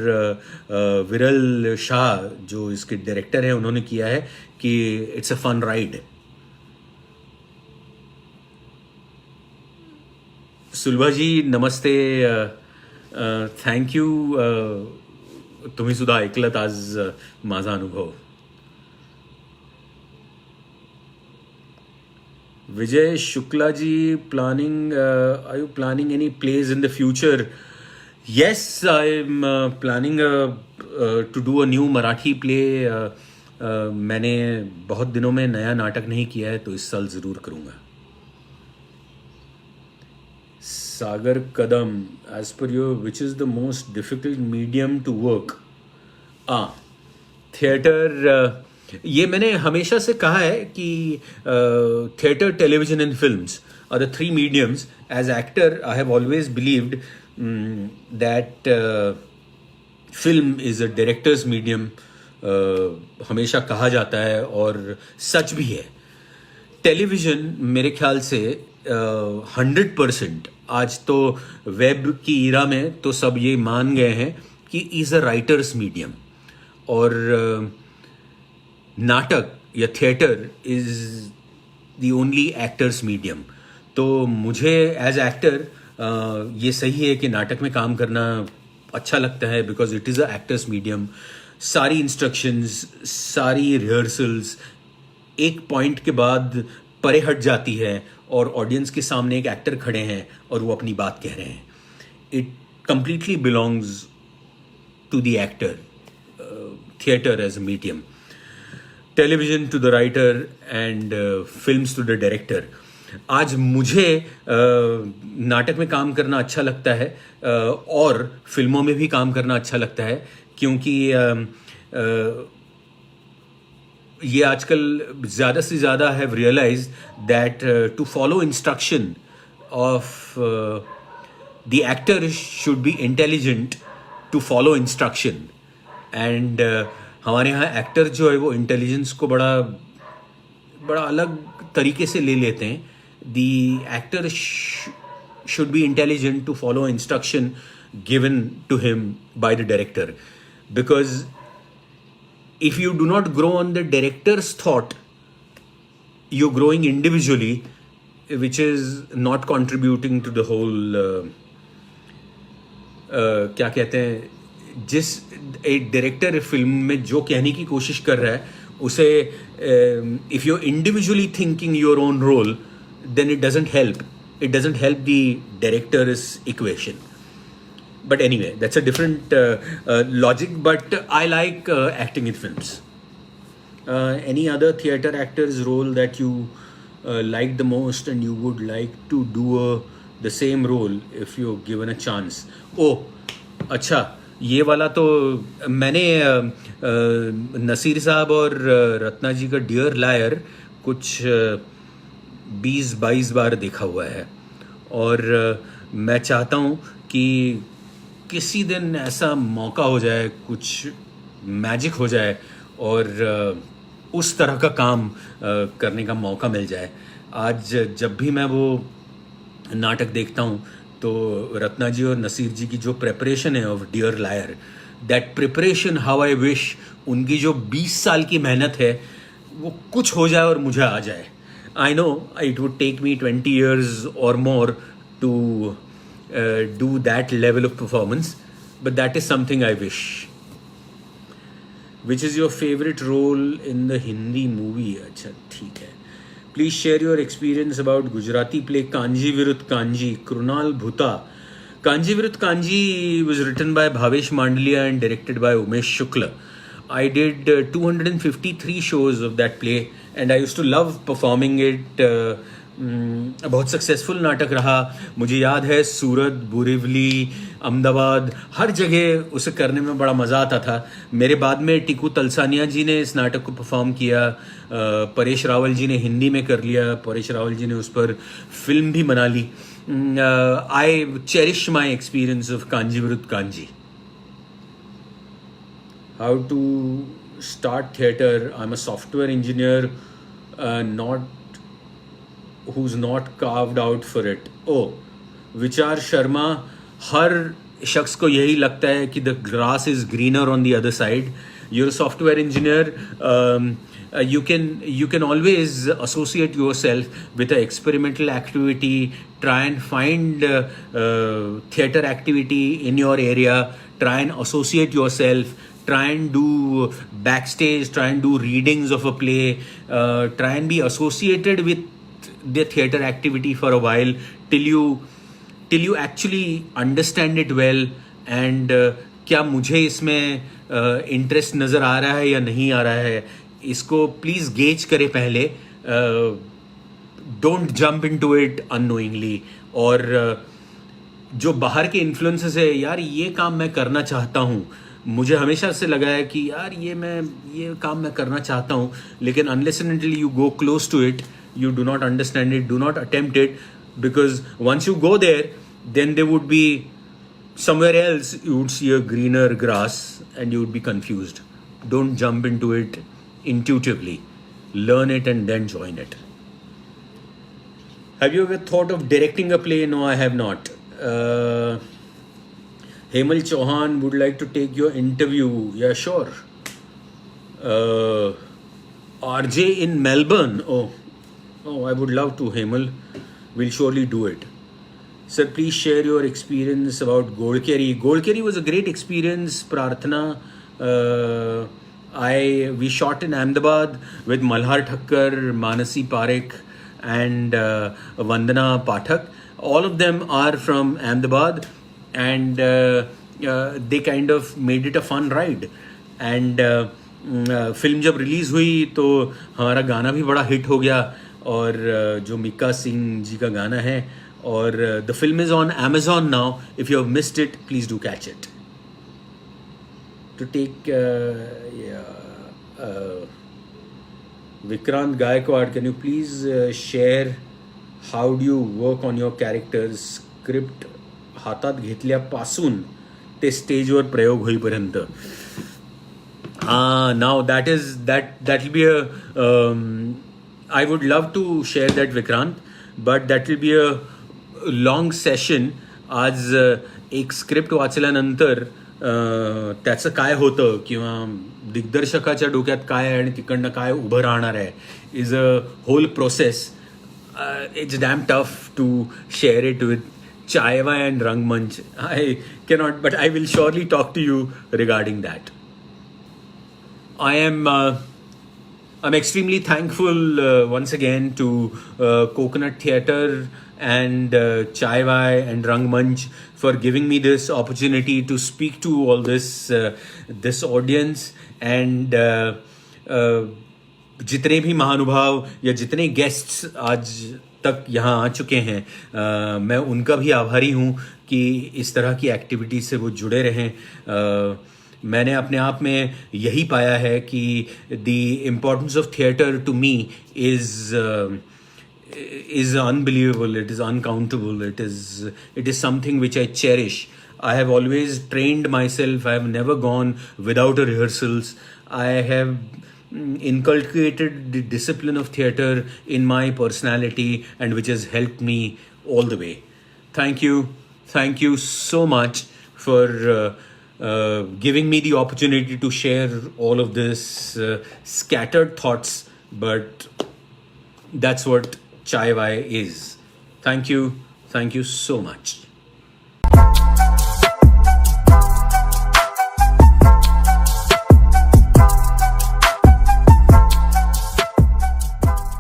विरल शाह जो इसके डायरेक्टर हैं उन्होंने किया है कि इट्स अ फन राइड। सुलभा जी नमस्ते, थँक यू, तुम्ही सुद्धा ऐकलत आज माझा अनुभव. Vijay Shukla ji, are you planning any plays in the future? Yes, I'm planning to do a new Marathi play. मैंने बहुत दिनों में नया नाटक नहीं किया है, तो इस साल ज़रूर करूँगा. सागर कदम, as per you, which is the most difficult medium to work? Theatre, ये मैंने हमेशा से कहा है कि theatre, television and films are the three mediums. As actor I have always believed that film is a director's medium. हमेशा कहा जाता है और सच भी है. टेलीविजन मेरे ख्याल से 100%, आज तो वेब की ईरा में तो सब ये मान गए हैं कि इज़ अ राइटर्स मीडियम, और नाटक या theatre is the only actors medium. तो मुझे एज एक्टर ये सही है कि नाटक में काम करना अच्छा लगता है, because it is a actors medium. सारी इंस्ट्रक्शंस, सारी रिहर्सल्स एक पॉइंट के बाद परे हट जाती है और ऑडियंस के सामने एक एक्टर खड़े हैं और वो अपनी बात कह रहे हैं. It completely belongs to the actor. Theatre as a medium, television to the writer and films to the director. आज मुझे नाटक में काम करना अच्छा लगता है और फिल्मों में भी काम करना अच्छा लगता है, क्योंकि ये आजकल ज़्यादा से ज़्यादा have realise that to follow instruction of the actor should be intelligent to follow instruction. And हमारे यहाँ एक्टर जो है वो इंटेलिजेंस को बड़ा बड़ा अलग तरीके से ले लेते हैं. The actor should be intelligent to follow instruction given to him by the director, because if you do not grow on the director's thought, you're growing individually, which is not contributing to the whole क्या कहते हैं, जिस एक डायरेक्टर फिल्म में जो कहने की कोशिश कर रहा है उसे, if you're individually thinking your own role, then it doesn't help the director's equation. But anyway, that's a different logic, but I like acting in films. Any other theater actor's role that you like the most and you would like to do the same role if you're given a chance? Oh, अच्छा, ये वाला तो मैंने नसीर साहब और रत्ना जी का डियर लायर कुछ 20-22 बार देखा हुआ है, और मैं चाहता हूँ कि किसी दिन ऐसा मौका हो जाए, कुछ मैजिक हो जाए और उस तरह का काम करने का मौका मिल जाए. आज जब भी मैं वो नाटक देखता हूँ तो रत्ना जी और नसीर जी की जो प्रिपरेशन है of dear liar, that preparation, how I wish उनकी जो 20 साल की मेहनत है वो कुछ हो जाए और मुझे आ जाए. I know it would take me 20 years or more to do that level of performance, but that is something I wish. Which is your favorite role in the Hindi movie? अच्छा, ठीक है. Please share your experience about Gujarati play Kanji Viruddh Kanji, Krunal Bhuta. Kanji Viruddh Kanji was written by Bhavesh Mandalia and directed by Umesh Shukla. I did 253 shows of that play, and I used to love performing it बहुत सक्सेसफुल नाटक रहा। मुझे याद है सूरत, बोरीवली, अहमदाबाद, हर जगह उसे करने में बड़ा मज़ा आता था। मेरे बाद में टीकू तलसानिया जी ने इस नाटक को परफॉर्म किया, परेश रावल जी ने हिंदी में कर लिया, परेश रावल जी ने उस पर फिल्म भी बना ली। I cherish my experience of Kanji Viruddh Kanji. How to start theatre? I'm a software engineer, not who's not carved out for it. Oh, विचार शर्मा, हर शख्स को यही लगता है कि the grass is greener on the other side. You're a software engineer. You can always associate yourself with an experimental activity. Try and find theatre activity in your area. Try and associate yourself. Try and do backstage, try and do readings of a play, try and be associated with the theatre activity for a while till you actually understand it well. And क्या मुझे इसमें इंटरेस्ट नज़र आ रहा है या नहीं आ रहा है, इसको प्लीज़ गेज करें पहले। Don't jump into it unknowingly. और जो बाहर के इन्फ्लुएंसेस है, यार ये काम मैं करना चाहता हूँ, मुझे हमेशा से लगा है कि यार ये काम मैं करना चाहता हूँ, लेकिन unless and until you go close to it, you do not understand it, do not attempt it, because once you go there, then there would be somewhere else you would see a greener grass and you would be confused. Don't jump into it intuitively. Learn it and then join it. Have you ever thought of directing a play? No, I have not. Hemal Chauhan would like to take your interview. Yeah, sure. RJ in Melbourne. Oh, I would love to, Hemal. We'll surely do it. Sir, please share your experience about Golkeri. Golkeri was a great experience, Prarthana. We shot in Ahmedabad with Malhar Thakkar, Manasi Parekh, and Vandana Pathak. All of them are from Ahmedabad, and they kind of made it a fun ride. And film जब रिलीज़ हुई तो हमारा गाना भी बड़ा हिट हो गया, और जो मिक्का सिंह जी का गाना है, और the film is on Amazon now. If you have missed it, please do catch it. To take Vikrant Gaikwad, can you please share how do you work on your characters? Script हातात घेतल्यापासून ते स्टेजवर प्रयोग होईपर्यंत. Now that will be a I would love to share that, Vikrant, but that will be a long session. आज एक स्क्रिप्ट वाचल्यानंतर त्याचं काय होतं किंवा दिग्दर्शकाच्या डोक्यात काय आहे आणि तिकडनं काय उभं राहणार आहे is a whole process. It's damn tough to share it with चायवाय अँड रंगमंच. I cannot, but I will surely talk to you regarding that. I'm extremely thankful once again to Coconut Theatre and Chaiwai and Rangmanch for giving me this opportunity to speak to all this audience. And जितने भी महानुभाव या जितने गेस्ट्स आज तक यहाँ आ चुके हैं, मैं उनका भी आभारी हूँ कि इस तरह की एक्टिविटी से वो जुड़े रहें. मैंने अपने आप में यही पाया है कि the importance of theatre to me is unbelievable. It is uncountable. It is something which I cherish. I have always trained myself. I have never gone without a rehearsals. I have inculcated the discipline of theatre in my personality, and which has helped me all the way. Thank you so much for giving me the opportunity to share all of this scattered thoughts, but that's what Chaiwai is. Thank you so much.